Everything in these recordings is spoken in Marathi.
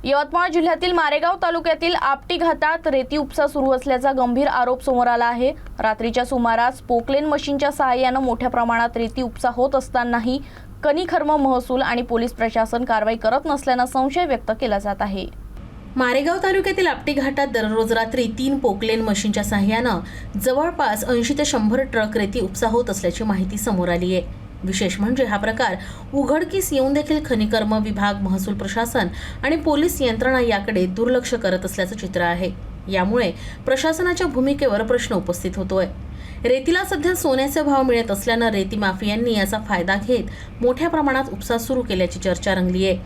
यवतमाळ जिल्ह्यातील मारेगाव तालुक्यातील आपटी घाटात रेती उपसा सुरू असल्याचा गंभीर आरोप समोर आला आहे। रात्रीच्या सुमारास पोकलेन मशीनच्या सहाय्याने मोठ्या प्रमाणात रेती उपसा होत असतानाही खनिकर्म महसूल आणि पोलीस प्रशासन कारवाई करत नसल्याने संशय व्यक्त केला जात आहे। मारेगाव तालुक्यातील आपटी घाटात दररोज रात्री 3 पोकलेन मशीनच्या सहाय्याने जवळपास 80 ते 100 ट्रक रेती उपसा होत असल्याची माहिती समोर आली आहे। विशेष म्हणजे हा प्रकार उघडकीस येऊन देखील खनिकर्म विभाग, महसूल प्रशासन आणि पोलीस यंत्रणा याकडे दुर्लक्ष करत असल्याचं चित्र आहे। यामुळे प्रशासनाच्या भूमिकेवर प्रश्न उपस्थित होतोय। रेतीला सध्या सोन्याचे भाव मिळत असल्याने रेती माफियांनी याचा फायदा घेत मोठ्या प्रमाणात उपसा सुरू केल्याची चर्चा रंगली आहे।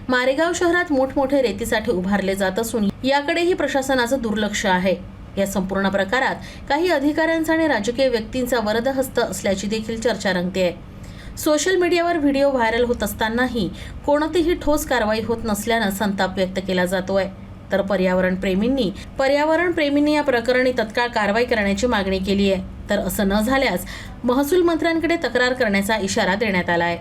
मारेगाव शहरात मोठमोठे रेतीसाठी उभारले जात असून याकडेही प्रशासनाचं दुर्लक्ष आहे। या संपूर्ण प्रकारात काही अधिकाऱ्यांचा आणि राजकीय व्यक्तींचा वरदहस्त असल्याची देखील चर्चा रंगते। सोशल मीडियावर व्हिडिओ व्हायरल होत असतानाही कोणतीही ठोस कारवाई होत नसल्याने संताप व्यक्त केला जातोय। तर पर्यावरण प्रेमींनी या प्रकरणी तत्काळ कारवाई करण्याची मागणी केली आहे। तर असं न झाल्यास महसूल मंत्र्यांकडे तक्रार करण्याचा इशारा देण्यात आला आहे।